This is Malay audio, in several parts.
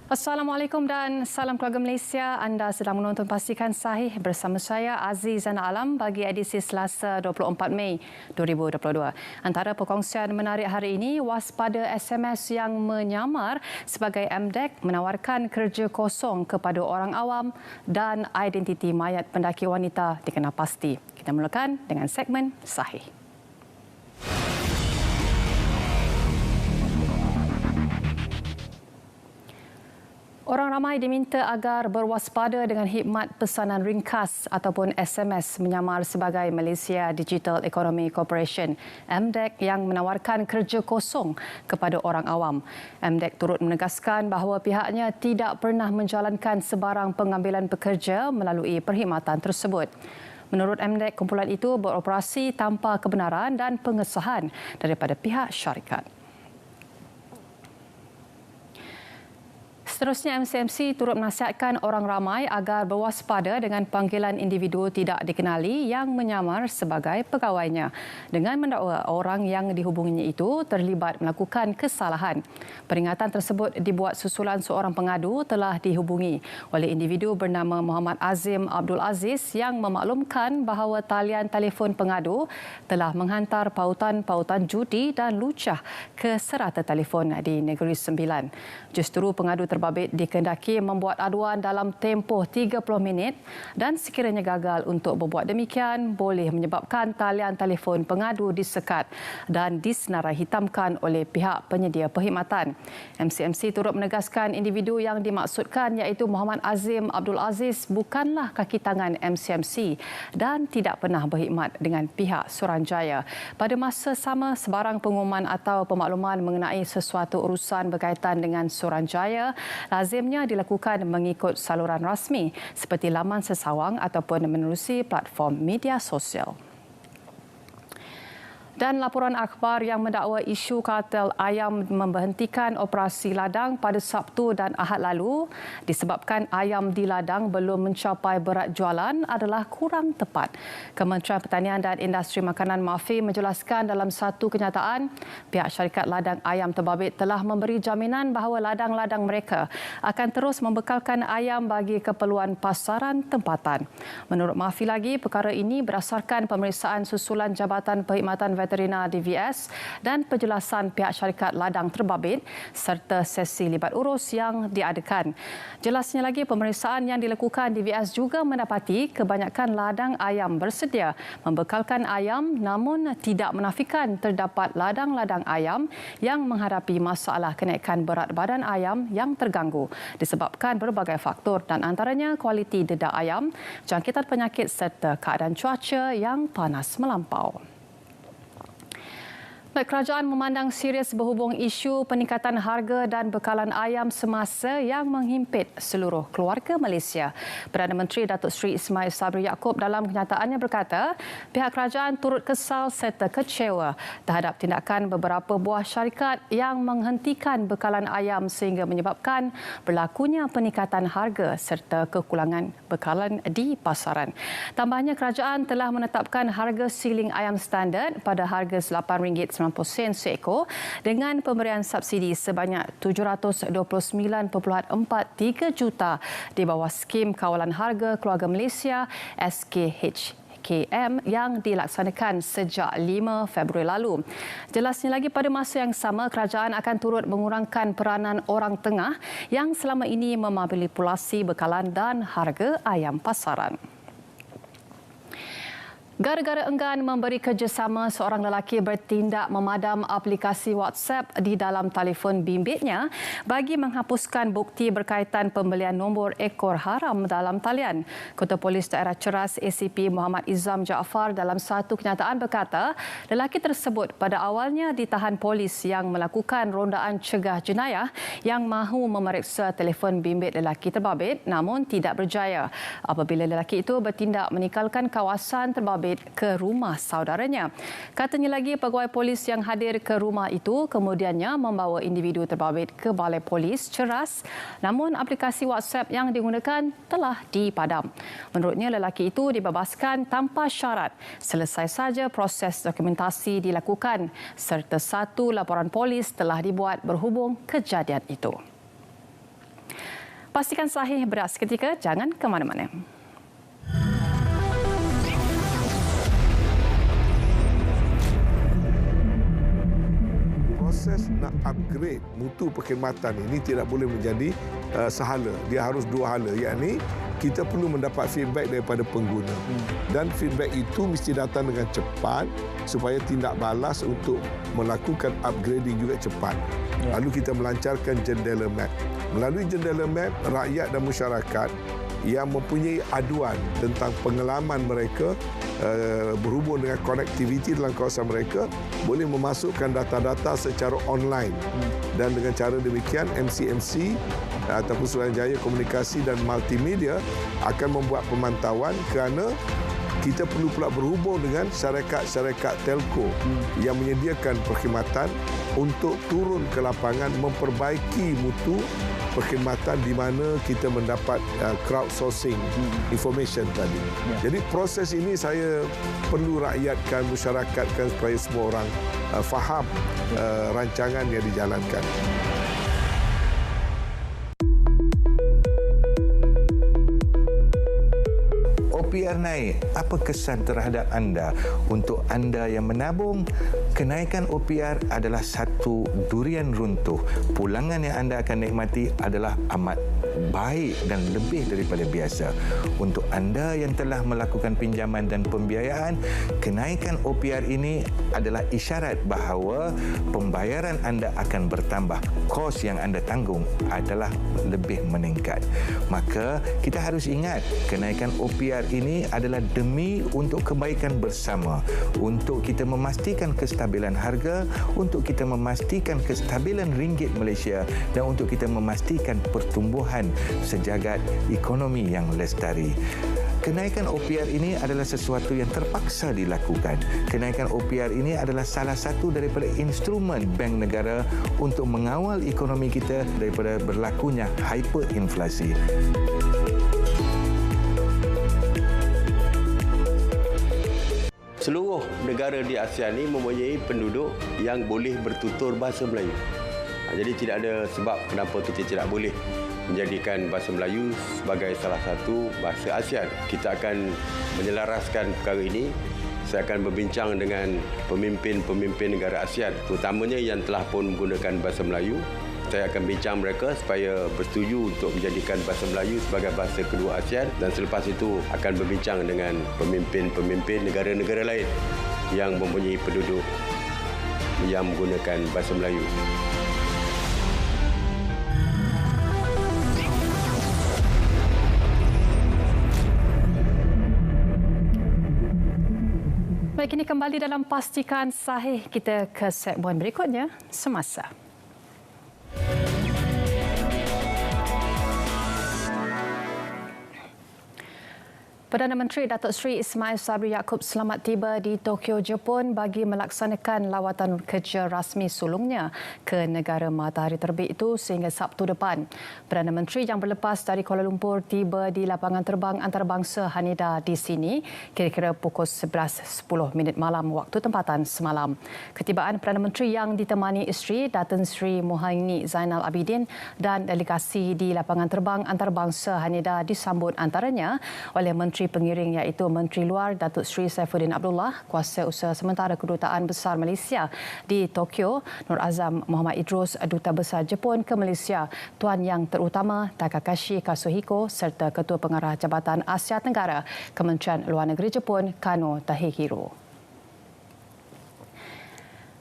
Assalamualaikum dan salam keluarga Malaysia. Anda sedang menonton Pastikan Sahih bersama saya Azizana Alam bagi edisi Selasa 24 Mei 2022. Antara perkongsian menarik hari ini, waspada SMS yang menyamar sebagai MDEC menawarkan kerja kosong kepada orang awam dan identiti mayat pendaki wanita dikenal pasti. Kita mulakan dengan segmen Sahih. Orang ramai diminta agar berwaspada dengan khidmat pesanan ringkas ataupun SMS menyamar sebagai Malaysia Digital Economy Corporation (MDEC) yang menawarkan kerja kosong kepada orang awam. MDEC turut menegaskan bahawa pihaknya tidak pernah menjalankan sebarang pengambilan pekerja melalui perkhidmatan tersebut. Menurut MDEC, kumpulan itu beroperasi tanpa kebenaran dan pengesahan daripada pihak syarikat. Seterusnya, MCMC turut menasihatkan orang ramai agar berwaspada dengan panggilan individu tidak dikenali yang menyamar sebagai pegawainya dengan mendakwa orang yang dihubunginya itu terlibat melakukan kesalahan. Peringatan tersebut dibuat susulan seorang pengadu telah dihubungi oleh individu bernama Muhammad Azim Abdul Aziz yang memaklumkan bahawa talian telefon pengadu telah menghantar pautan-pautan judi dan lucah ke serata telefon di Negeri Sembilan. Justru pengadu terbabit dikehendaki membuat aduan dalam tempoh 30 minit dan sekiranya gagal untuk berbuat demikian boleh menyebabkan talian telefon pengadu disekat dan disenarai hitamkan oleh pihak penyedia perkhidmatan. MCMC turut menegaskan individu yang dimaksudkan iaitu Muhammad Azim Abdul Aziz bukanlah kaki tangan MCMC dan tidak pernah berkhidmat dengan pihak Suruhanjaya. Pada masa sama, sebarang pengumuman atau pemakluman mengenai sesuatu urusan berkaitan dengan Suruhanjaya lazimnya dilakukan mengikut saluran rasmi seperti laman sesawang ataupun menerusi platform media sosial. Dan laporan akhbar yang mendakwa isu kartel ayam memberhentikan operasi ladang pada Sabtu dan Ahad lalu disebabkan ayam di ladang belum mencapai berat jualan adalah kurang tepat. Kementerian Pertanian dan Industri Makanan MAFI menjelaskan dalam satu kenyataan, pihak syarikat ladang ayam terbabit telah memberi jaminan bahawa ladang-ladang mereka akan terus membekalkan ayam bagi keperluan pasaran tempatan. Menurut MAFI lagi, perkara ini berdasarkan pemeriksaan susulan Jabatan Perkhidmatan Veterina DVS dan penjelasan pihak syarikat ladang terbabit serta sesi libat urus yang diadakan. Jelasnya lagi, pemeriksaan yang dilakukan DVS juga mendapati kebanyakan ladang ayam bersedia membekalkan ayam namun tidak menafikan terdapat ladang-ladang ayam yang menghadapi masalah kenaikan berat badan ayam yang terganggu disebabkan berbagai faktor dan antaranya kualiti dedak ayam, jangkitan penyakit serta keadaan cuaca yang panas melampau. Kerajaan memandang serius berhubung isu peningkatan harga dan bekalan ayam semasa yang menghimpit seluruh keluarga Malaysia. Perdana Menteri Datuk Seri Ismail Sabri Yaakob dalam kenyataannya berkata, pihak kerajaan turut kesal serta kecewa terhadap tindakan beberapa buah syarikat yang menghentikan bekalan ayam sehingga menyebabkan berlakunya peningkatan harga serta kekurangan bekalan di pasaran. Tambahnya, kerajaan telah menetapkan harga siling ayam standard pada harga RM8.90 seekor dengan pemberian subsidi sebanyak 729.43 juta di bawah skim kawalan harga keluarga Malaysia SKHKM yang dilaksanakan sejak 5 Februari lalu. Jelasnya lagi, pada masa yang sama kerajaan akan turut mengurangkan peranan orang tengah yang selama ini memanipulasi bekalan dan harga ayam pasaran. Gara-gara enggan memberi kerjasama, seorang lelaki bertindak memadam aplikasi WhatsApp di dalam telefon bimbitnya bagi menghapuskan bukti berkaitan pembelian nombor ekor haram dalam talian. Ketua Polis Daerah Ceras ACP Muhammad Izam Jaafar dalam satu kenyataan berkata, lelaki tersebut pada awalnya ditahan polis yang melakukan rondaan cegah jenayah yang mahu memeriksa telefon bimbit lelaki terbabit namun tidak berjaya apabila lelaki itu bertindak meninggalkan kawasan terbabit ke rumah saudaranya. Katanya lagi, pegawai polis yang hadir ke rumah itu kemudiannya membawa individu terbabit ke Balai Polis Ceras namun aplikasi WhatsApp yang digunakan telah dipadam. Menurutnya, lelaki itu dibebaskan tanpa syarat selesai saja proses dokumentasi dilakukan serta satu laporan polis telah dibuat berhubung kejadian itu. Pastikan sahih beras seketika, jangan ke mana-mana. Proses nak upgrade mutu perkhidmatan ini tidak boleh menjadi sehala. Dia harus dua hala, yakni kita perlu mendapat feedback daripada pengguna. Dan feedback itu mesti datang dengan cepat supaya tindak balas untuk melakukan upgrading juga cepat. Lalu kita melancarkan jendela map. Melalui jendela map, rakyat dan masyarakat yang mempunyai aduan tentang pengalaman mereka berhubung dengan konektiviti dalam kawasan mereka boleh memasukkan data-data secara online. Dan dengan cara demikian MCMC ataupun Suruhanjaya Komunikasi dan Multimedia akan membuat pemantauan kerana kita perlu pula berhubung dengan syarikat-syarikat telco yang menyediakan perkhidmatan untuk turun ke lapangan memperbaiki mutu perkhidmatan di mana kita mendapat crowdsourcing information tadi. Jadi proses ini saya perlu rakyatkan, masyarakatkan supaya semua orang faham rancangan yang dijalankan. OPR naik, apa kesan terhadap anda? Untuk anda yang menabung, kenaikan OPR adalah satu durian runtuh. Pulangan yang anda akan nikmati adalah amat baik dan lebih daripada biasa. Untuk anda yang telah melakukan pinjaman dan pembiayaan, kenaikan OPR ini adalah isyarat bahawa pembayaran anda akan bertambah. Kos yang anda tanggung adalah lebih meningkat. Maka kita harus ingat, kenaikan OPR ini adalah demi untuk kebaikan bersama, untuk kita memastikan kestabilan harga, untuk kita memastikan kestabilan ringgit Malaysia dan untuk kita memastikan pertumbuhan sejagat ekonomi yang lestari. Kenaikan OPR ini adalah sesuatu yang terpaksa dilakukan. Kenaikan OPR ini adalah salah satu daripada instrumen Bank Negara untuk mengawal ekonomi kita daripada berlakunya hyperinflasi. Seluruh negara di ASEAN ini mempunyai penduduk yang boleh bertutur bahasa Melayu. Jadi tidak ada sebab kenapa kita tidak boleh menjadikan bahasa Melayu sebagai salah satu bahasa ASEAN. Kita akan menyelaraskan perkara ini. Saya akan berbincang dengan pemimpin-pemimpin negara ASEAN, terutamanya yang telah pun menggunakan bahasa Melayu. Saya akan bincang mereka supaya bersetuju untuk menjadikan bahasa Melayu sebagai bahasa kedua ASEAN, dan selepas itu akan berbincang dengan pemimpin-pemimpin negara-negara lain yang mempunyai penduduk yang menggunakan bahasa Melayu. Baik, kini kembali dalam Pastikan Sahih. Kita ke segmen berikutnya, Semasa. Perdana Menteri Datuk Seri Ismail Sabri Yaakob selamat tiba di Tokyo, Jepun bagi melaksanakan lawatan kerja rasmi sulungnya ke negara matahari terbit itu sehingga Sabtu depan. Perdana Menteri yang berlepas dari Kuala Lumpur tiba di lapangan terbang antarabangsa Haneda di sini kira-kira pukul 11.10 malam waktu tempatan semalam. Ketibaan Perdana Menteri yang ditemani isteri Datin Sri Mohaini Zainal Abidin dan delegasi di lapangan terbang antarabangsa Haneda disambut antaranya oleh Menteri Pengiring iaitu Menteri Luar Datuk Seri Saifuddin Abdullah, Kuasa Usaha Sementara Kedutaan Besar Malaysia di Tokyo, Nur Azam Muhammad Idrus, Duta Besar Jepun ke Malaysia, Tuan Yang Terutama Takakashi Kazuhiko serta Ketua Pengarah Jabatan Asia Tenggara Kementerian Luar Negeri Jepun, Kano Tahehiro.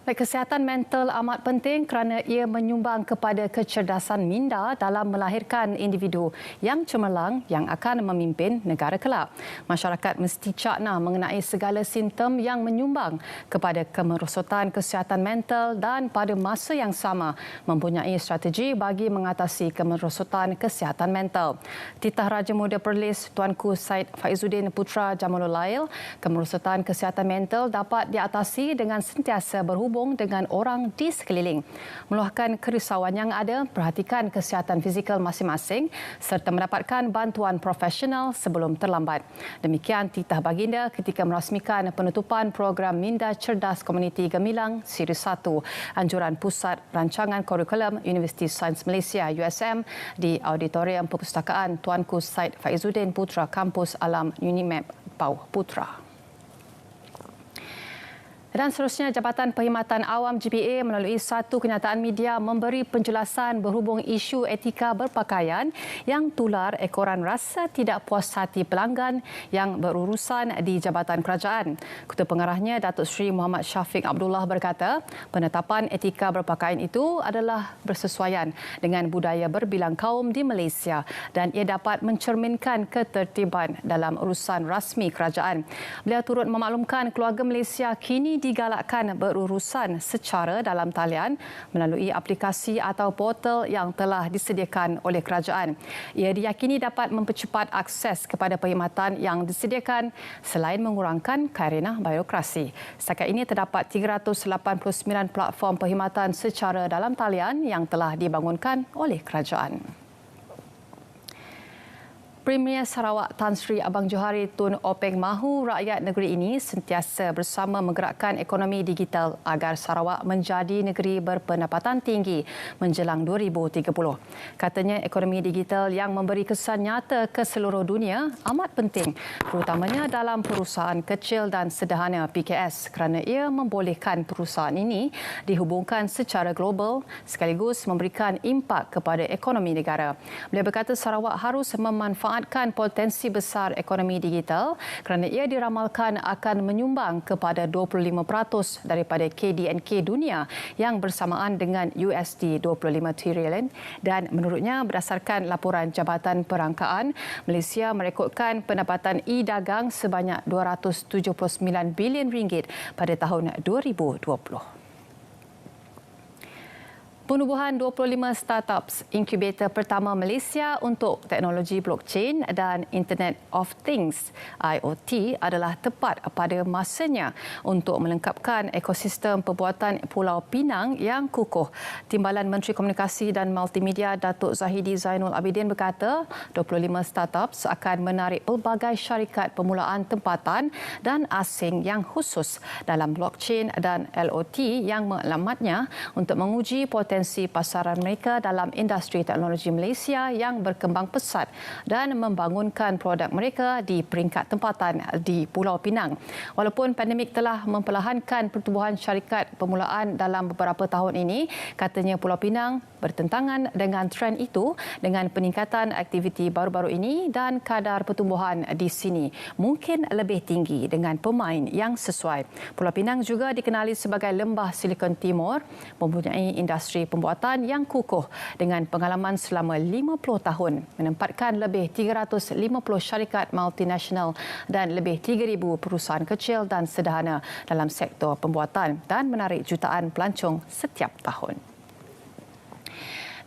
Kesihatan mental amat penting kerana ia menyumbang kepada kecerdasan minda dalam melahirkan individu yang cemerlang yang akan memimpin negara kelak. Masyarakat mesti cakna mengenai segala simptom yang menyumbang kepada kemerosotan kesihatan mental dan pada masa yang sama mempunyai strategi bagi mengatasi kemerosotan kesihatan mental. Titah Raja Muda Perlis Tuanku Said Faizuddin Putra Jamalul Lail, kemerosotan kesihatan mental dapat diatasi dengan sentiasa berhubung berhubung dengan orang di sekeliling. Meluahkan kerisauan yang ada, perhatikan kesihatan fizikal masing-masing serta mendapatkan bantuan profesional sebelum terlambat. Demikian titah baginda ketika merasmikan penutupan program Minda Cerdas Komuniti Gemilang Siri 1, anjuran Pusat Rancangan Kurikulum Universiti Sains Malaysia USM di Auditorium Perpustakaan Tuanku Said Faizuddin Putra Kampus Alam UNIMEP Pauh Putra. Dan seterusnya, Jabatan Perkhidmatan Awam GPA melalui satu kenyataan media memberi penjelasan berhubung isu etika berpakaian yang tular ekoran rasa tidak puas hati pelanggan yang berurusan di Jabatan Kerajaan. Ketua Pengarahnya, Datuk Seri Muhammad Syafiq Abdullah berkata, penetapan etika berpakaian itu adalah bersesuaian dengan budaya berbilang kaum di Malaysia dan ia dapat mencerminkan ketertiban dalam urusan rasmi kerajaan. Beliau turut memaklumkan keluarga Malaysia kini digalakkan berurusan secara dalam talian melalui aplikasi atau portal yang telah disediakan oleh kerajaan. Ia diyakini dapat mempercepat akses kepada perkhidmatan yang disediakan selain mengurangkan karenah birokrasi. Setakat ini terdapat 389 platform perkhidmatan secara dalam talian yang telah dibangunkan oleh kerajaan. Premier Sarawak Tan Sri Abang Johari Tun Openg mahu rakyat negeri ini sentiasa bersama menggerakkan ekonomi digital agar Sarawak menjadi negeri berpendapatan tinggi menjelang 2030. Katanya ekonomi digital yang memberi kesan nyata ke seluruh dunia amat penting, terutamanya dalam perusahaan kecil dan sederhana PKS kerana ia membolehkan perusahaan ini dihubungkan secara global sekaligus memberikan impak kepada ekonomi negara. Beliau berkata Sarawak harus memanfaatkan potensi besar ekonomi digital kerana ia diramalkan akan menyumbang kepada 25% daripada KDNK dunia yang bersamaan dengan USD 25 trilion dan menurutnya berdasarkan laporan Jabatan Perangkaan, Malaysia merekodkan pendapatan e-dagang sebanyak RM279 bilion pada tahun 2020. Penubuhan 25 startups inkubator pertama Malaysia untuk teknologi blockchain dan Internet of Things IoT adalah tepat pada masanya untuk melengkapkan ekosistem perbuatan Pulau Pinang yang kukuh. Timbalan Menteri Komunikasi dan Multimedia Datuk Zahidi Zainul Abidin berkata 25 startups akan menarik pelbagai syarikat permulaan tempatan dan asing yang khusus dalam blockchain dan LOT yang mengalamatnya untuk menguji potensi pasaran mereka dalam industri teknologi Malaysia yang berkembang pesat dan membangunkan produk mereka di peringkat tempatan di Pulau Pinang. Walaupun pandemik telah memperlahankan pertumbuhan syarikat permulaan dalam beberapa tahun ini, katanya Pulau Pinang bertentangan dengan trend itu dengan peningkatan aktiviti baru-baru ini dan kadar pertumbuhan di sini mungkin lebih tinggi dengan pemain yang sesuai. Pulau Pinang juga dikenali sebagai lembah Silicon Timur, mempunyai industri pembuatan yang kukuh dengan pengalaman selama 50 tahun, menempatkan lebih 350 syarikat multinasional dan lebih 3,000 perusahaan kecil dan sederhana dalam sektor pembuatan dan menarik jutaan pelancong setiap tahun.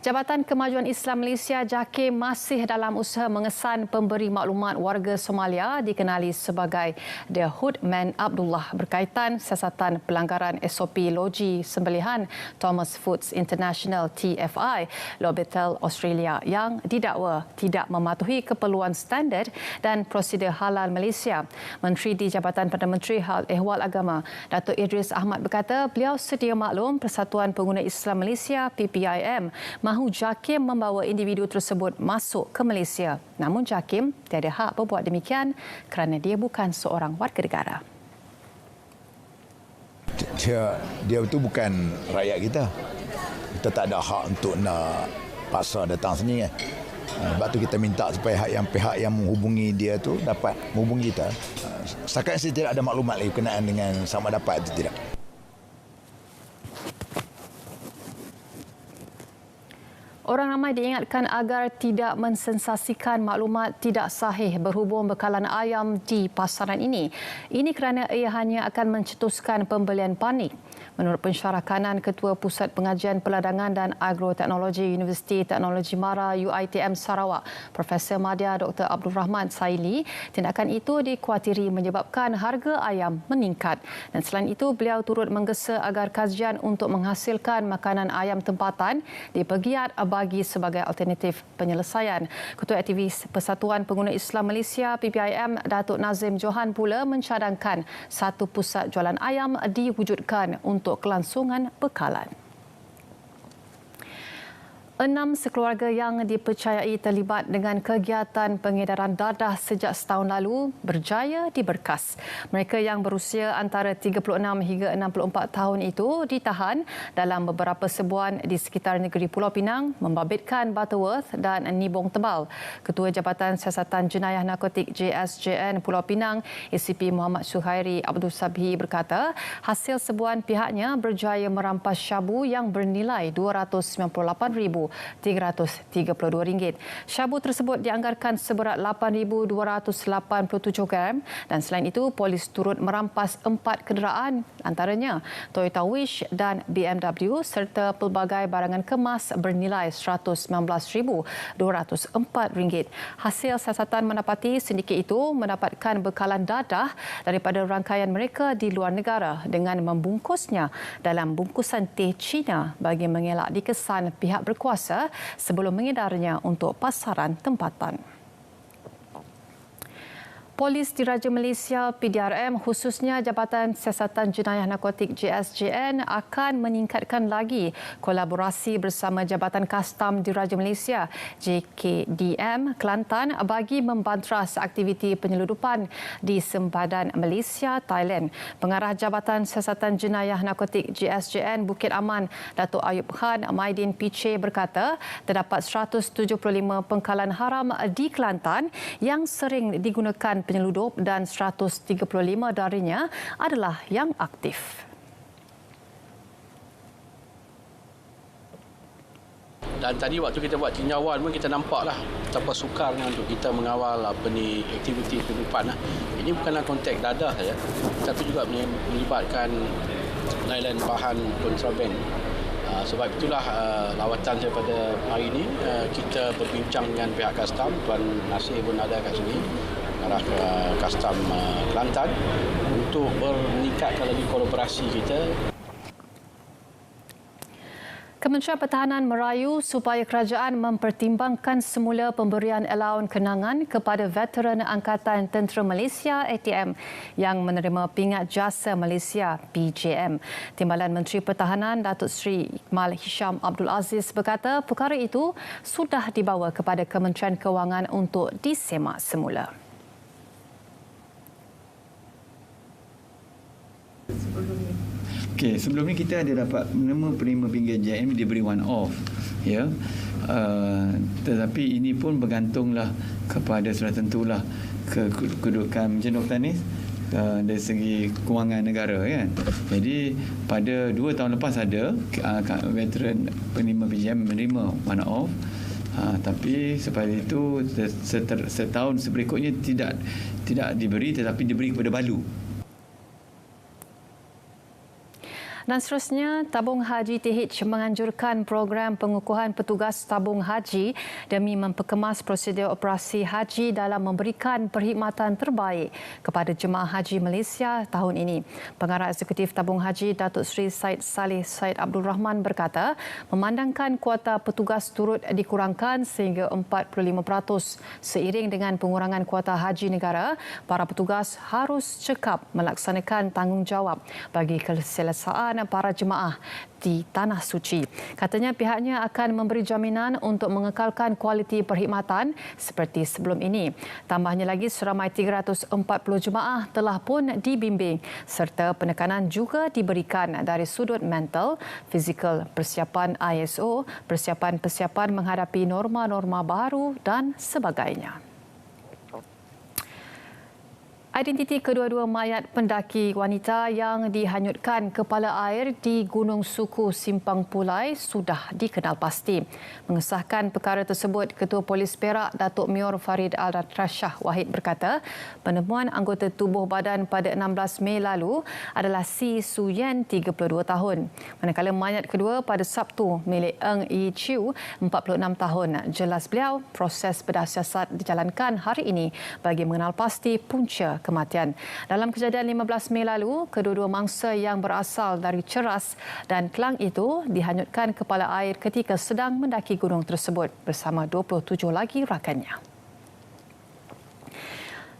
Jabatan Kemajuan Islam Malaysia JAKIM masih dalam usaha mengesan pemberi maklumat warga Somalia dikenali sebagai The Hoodman Abdullah berkaitan siasatan pelanggaran SOP Loji Sembelihan Thomas Foods International TFI Lobitel Australia yang didakwa tidak mematuhi keperluan standard dan prosedur halal Malaysia. Menteri di Jabatan Perdana Menteri Hal Ehwal Agama Datuk Idris Ahmad berkata beliau sedia maklum Persatuan Pengguna Islam Malaysia PPIM mahu JAKIM membawa individu tersebut masuk ke Malaysia. Namun JAKIM tiada hak berbuat demikian kerana dia bukan seorang warga negara. Dia itu bukan rakyat kita. Kita tak ada hak untuk nak paksa datang sini. Sebab tu kita minta supaya pihak yang menghubungi dia tu dapat menghubungi kita. Setakat saya tidak ada maklumat lagi berkenaan dengan sama dapat atau tidak. Orang ramai diingatkan agar tidak mensensasikan maklumat tidak sahih berhubung bekalan ayam di pasaran ini. Ini kerana ia hanya akan mencetuskan pembelian panik. Menurut pensyarah kanan Ketua Pusat Pengajian Peladangan dan Agroteknologi Universiti Teknologi Mara UiTM Sarawak, Profesor Madya Dr. Abdul Rahman Saili, tindakan itu dikuatiri menyebabkan harga ayam meningkat. Dan selain itu, beliau turut menggesa agar kajian untuk menghasilkan makanan ayam tempatan dipegiat bagi sebagai alternatif penyelesaian. Ketua Aktivis Persatuan Pengguna Islam Malaysia PPIM Datuk Nazim Johan pula mencadangkan satu pusat jualan ayam diwujudkan untuk kelangsungan bekalan. 6 sekeluarga yang dipercayai terlibat dengan kegiatan pengedaran dadah sejak setahun lalu berjaya diberkas. Mereka yang berusia antara 36 hingga 64 tahun itu ditahan dalam beberapa serbuan di sekitar negeri Pulau Pinang, membabitkan Butterworth dan Nibong Tebal. Ketua Jabatan Siasatan Jenayah Narkotik JSJN Pulau Pinang, ACP Muhammad Suhairi Abdul Sabhi berkata, hasil serbuan pihaknya berjaya merampas syabu yang bernilai RM298,332. Syabu tersebut dianggarkan seberat 8,287 gram dan selain itu polis turut merampas 4 kenderaan antaranya Toyota Wish dan BMW serta pelbagai barangan kemas bernilai RM119,204. Hasil siasatan mendapati sindiket itu mendapatkan bekalan dadah daripada rangkaian mereka di luar negara dengan membungkusnya dalam bungkusan teh Cina bagi mengelak dikesan pihak berkuasa sebelum mengedarnya untuk pasaran tempatan. Polis Diraja Malaysia PDRM khususnya Jabatan Siasatan Jenayah Narkotik JSJN akan meningkatkan lagi kolaborasi bersama Jabatan Kastam Diraja Malaysia JKDM Kelantan bagi membantras aktiviti penyeludupan di sempadan Malaysia, Thailand. Pengarah Jabatan Siasatan Jenayah Narkotik JSJN Bukit Aman Datuk Ayub Khan Maidin Piche berkata terdapat 175 pengkalan haram di Kelantan yang sering digunakan penyeludup dan 135 darinya adalah yang aktif. Dan tadi waktu kita buat tinjauan pun kita nampaklah betapa sukarnya untuk kita mengawal aktiviti penyeludupan. Ini bukanlah konteks dadah saja, tapi juga melibatkan lain-lain bahan kontraben. Sebab itulah lawatan saya pada hari ini kita berbincang dengan pihak Kastam. Tuan Nasir pun ada kat sini, arah Kastam Kelantan, untuk meningkatkan lagi kolaborasi kita. Kementerian Pertahanan merayu supaya kerajaan mempertimbangkan semula pemberian alaun kenangan kepada veteran Angkatan Tentera Malaysia ATM yang menerima pingat jasa Malaysia PJM. Timbalan Menteri Pertahanan Datuk Seri Iqmal Hisham Abdul Aziz berkata perkara itu sudah dibawa kepada Kementerian Kewangan untuk disemak semula. Okey, sebelum ni kita ada dapat menerima penerima pingat JM diberi one off, ya. Tetapi ini pun bergantunglah kepada sudah tentulah kedudukan macam Dr. Anis dari segi kewangan negara, kan. Jadi pada 2 tahun lepas ada veteran penerima PJM menerima one off. Tapi sepada itu setahun berikutnya tidak diberi, tetapi diberi kepada balu. Dan seterusnya, Tabung Haji TH menganjurkan program pengukuhan petugas tabung haji demi memperkemas prosedur operasi haji dalam memberikan perkhidmatan terbaik kepada jemaah haji Malaysia tahun ini. Pengarah Eksekutif Tabung Haji Datuk Seri Said Saleh Said Abdul Rahman berkata, memandangkan kuota petugas turut dikurangkan sehingga 45% seiring dengan pengurangan kuota haji negara, para petugas harus cekap melaksanakan tanggungjawab bagi keselesaan para jemaah di Tanah Suci. Katanya pihaknya akan memberi jaminan untuk mengekalkan kualiti perkhidmatan seperti sebelum ini. Tambahnya lagi, seramai 340 jemaah telah pun dibimbing serta penekanan juga diberikan dari sudut mental, fizikal, persiapan ISO, persiapan menghadapi norma-norma baru dan sebagainya. Identiti kedua-dua mayat pendaki wanita yang dihanyutkan kepala air di Gunung Suku Simpang Pulai sudah dikenal pasti. Mengesahkan perkara tersebut, Ketua Polis Perak Datuk Mior Farid Al-Rashah Wahid berkata, penemuan anggota tubuh badan pada 16 Mei lalu adalah Si Suyen, 32 tahun. Manakala mayat kedua pada Sabtu milik Eng Yi Chiu, 46 tahun. Jelas beliau, proses bedah siasat dijalankan hari ini bagi mengenal pasti punca kematian. Dalam kejadian 15 Mei lalu, kedua-dua mangsa yang berasal dari Ceras dan Kelang itu dihanyutkan kepala air ketika sedang mendaki gunung tersebut bersama 27 lagi rakannya.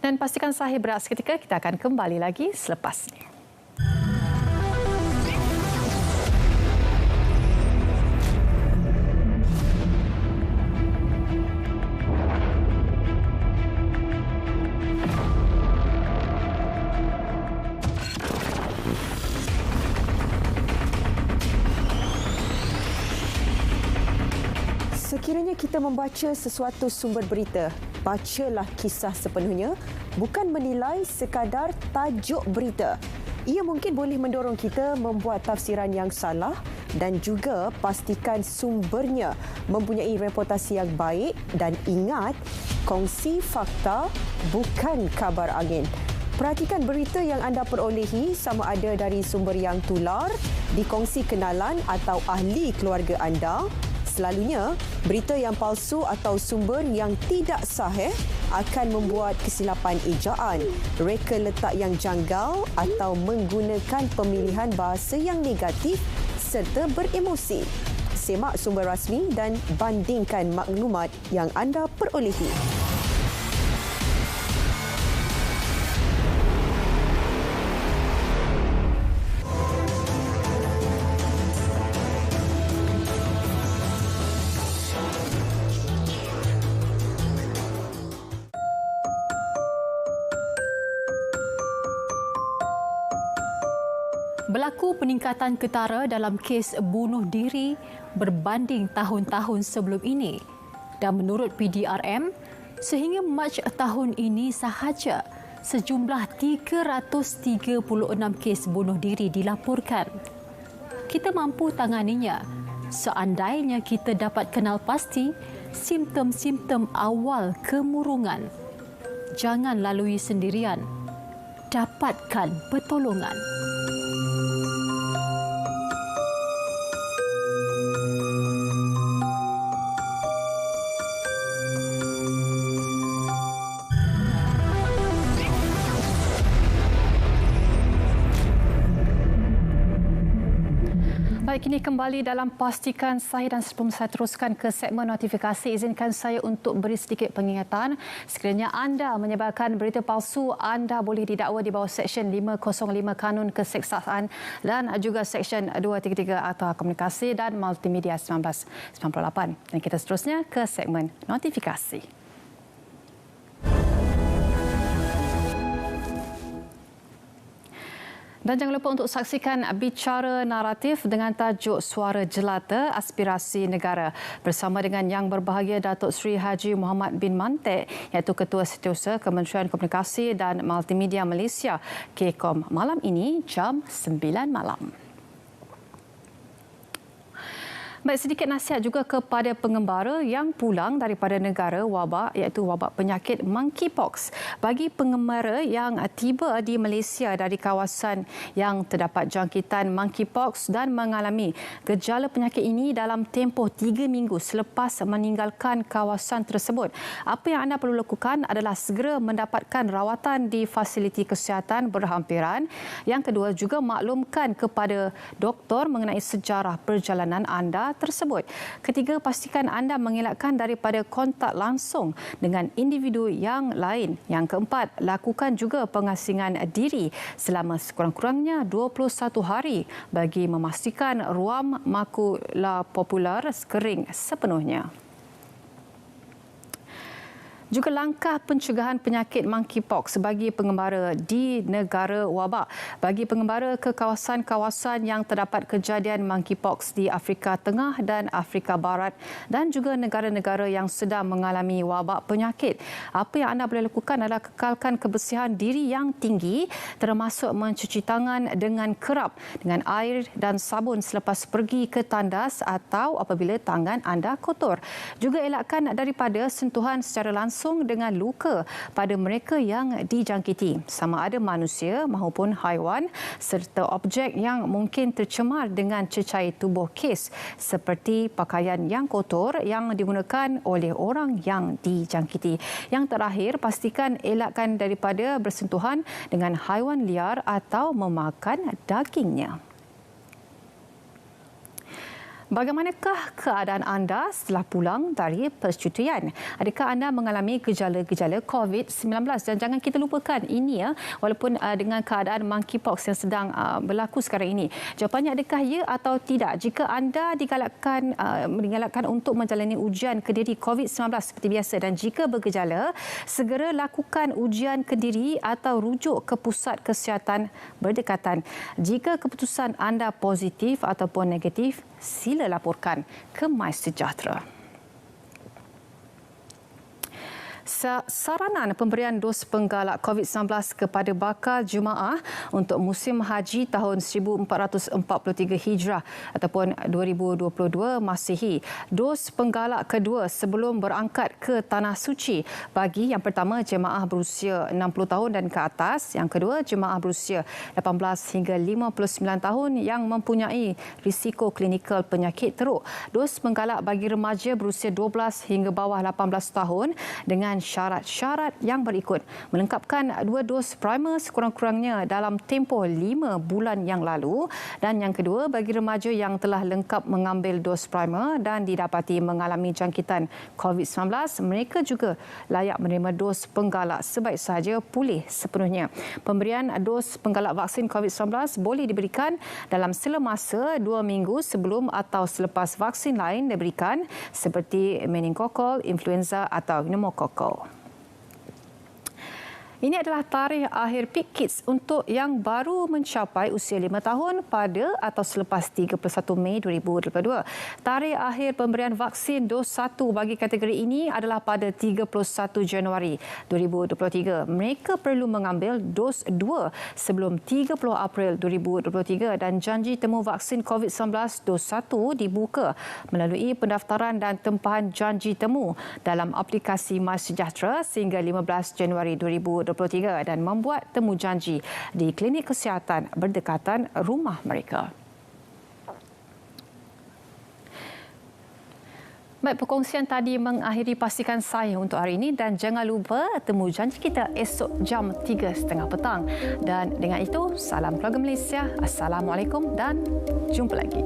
Dan pastikan sahih berat seketika, kita akan kembali lagi selepas ini. Sekiranya kita membaca sesuatu sumber berita, bacalah kisah sepenuhnya, bukan menilai sekadar tajuk berita. Ia mungkin boleh mendorong kita membuat tafsiran yang salah dan juga pastikan sumbernya mempunyai reputasi yang baik dan ingat, kongsi fakta bukan kabar angin. Perhatikan berita yang anda perolehi sama ada dari sumber yang tular, dikongsi kenalan atau ahli keluarga anda. Selalunya, berita yang palsu atau sumber yang tidak sahih akan membuat kesilapan ejaan, reka letak yang janggal atau menggunakan pemilihan bahasa yang negatif serta beremosi. Semak sumber rasmi dan bandingkan maklumat yang anda perolehi. Berlaku peningkatan ketara dalam kes bunuh diri berbanding tahun-tahun sebelum ini. Dan menurut PDRM, sehingga Mac tahun ini sahaja sejumlah 336 kes bunuh diri dilaporkan. Kita mampu tanganinya seandainya kita dapat kenal pasti simptom-simptom awal kemurungan. Jangan lalui sendirian. Dapatkan pertolongan. Baik, kini kembali dalam Pastikan Sahih dan sebelum saya teruskan ke segmen notifikasi, izinkan saya untuk beri sedikit pengingatan. Sekiranya anda menyebarkan berita palsu, anda boleh didakwa di bawah Seksyen 505 Kanun Keseksaan dan juga Seksyen 233 Akta Komunikasi dan Multimedia 1998. Dan kita seterusnya ke segmen notifikasi. Dan jangan lupa untuk saksikan Bicara Naratif dengan tajuk Suara Jelata Aspirasi Negara bersama dengan Yang Berbahagia Datuk Seri Haji Muhammad bin Mantek, iaitu Ketua Setiausaha Kementerian Komunikasi dan Multimedia Malaysia, KCOM, malam ini jam 9 malam. Baik, sedikit nasihat juga kepada pengembara yang pulang daripada negara wabak, iaitu wabak penyakit monkeypox. Bagi pengembara yang tiba di Malaysia dari kawasan yang terdapat jangkitan monkeypox dan mengalami gejala penyakit ini dalam tempoh 3 minggu selepas meninggalkan kawasan tersebut, apa yang anda perlu lakukan adalah segera mendapatkan rawatan di fasiliti kesihatan berhampiran. Yang kedua, juga maklumkan kepada doktor mengenai sejarah perjalanan anda tersebut. Ketiga, pastikan anda mengelakkan daripada kontak langsung dengan individu yang lain. Yang keempat, lakukan juga pengasingan diri selama sekurang-kurangnya 21 hari bagi memastikan ruam makula popular kering sepenuhnya. Juga langkah pencegahan penyakit monkeypox bagi pengembara di negara wabak. Bagi pengembara ke kawasan-kawasan yang terdapat kejadian monkeypox di Afrika Tengah dan Afrika Barat dan juga negara-negara yang sedang mengalami wabak penyakit. Apa yang anda boleh lakukan adalah kekalkan kebersihan diri yang tinggi, termasuk mencuci tangan dengan kerap dengan air dan sabun selepas pergi ke tandas atau apabila tangan anda kotor. Juga elakkan daripada sentuhan secara langsung dengan luka pada mereka yang dijangkiti, sama ada manusia maupun haiwan, serta objek yang mungkin tercemar dengan cecair tubuh kes seperti pakaian yang kotor yang digunakan oleh orang yang dijangkiti. Yang terakhir, pastikan elakkan daripada bersentuhan dengan haiwan liar atau memakan dagingnya. Bagaimanakah keadaan anda setelah pulang dari percutian? Adakah anda mengalami gejala-gejala COVID-19? Dan jangan kita lupakan ini walaupun dengan keadaan monkeypox yang sedang berlaku sekarang ini. Jawapannya adakah ya atau tidak? Jika anda digalakkan untuk menjalani ujian kendiri COVID-19 seperti biasa dan jika bergejala, segera lakukan ujian kendiri atau rujuk ke pusat kesihatan berdekatan. Jika keputusan anda positif ataupun negatif, sila laporkan ke MySejahtera. Saranan pemberian dos penggalak COVID-19 kepada bakal jemaah untuk musim haji tahun 1443 Hijrah ataupun 2022 Masihi. Dos penggalak kedua sebelum berangkat ke Tanah Suci bagi yang pertama jemaah berusia 60 tahun dan ke atas, yang kedua jemaah berusia 18 hingga 59 tahun yang mempunyai risiko klinikal penyakit teruk. Dos penggalak bagi remaja berusia 12 hingga bawah 18 tahun dengan syarat-syarat yang berikut: melengkapkan 2 dos primer sekurang-kurangnya dalam tempoh 5 bulan yang lalu, dan yang kedua bagi remaja yang telah lengkap mengambil dos primer dan didapati mengalami jangkitan COVID-19, mereka juga layak menerima dos penggalak sebaik sahaja pulih sepenuhnya. Pemberian dos penggalak vaksin COVID-19 boleh diberikan dalam sela masa 2 minggu sebelum atau selepas vaksin lain diberikan seperti meningokokal, influenza atau pneumokokal. Ini adalah tarikh akhir PIK Kids untuk yang baru mencapai usia 5 tahun pada atau selepas 31 Mei 2022. Tarikh akhir pemberian vaksin dos 1 bagi kategori ini adalah pada 31 Januari 2023. Mereka perlu mengambil dos 2 sebelum 30 April 2023 dan janji temu vaksin COVID-19 dos 1 dibuka melalui pendaftaran dan tempahan janji temu dalam aplikasi MySejahtera sehingga 15 Januari 2023 dan membuat temu janji di klinik kesihatan berdekatan rumah mereka. Baik, perkongsian tadi mengakhiri pastikan saya untuk hari ini dan jangan lupa temu janji kita esok jam 3.30 petang. Dan dengan itu, salam keluarga Malaysia. Assalamualaikum dan jumpa lagi.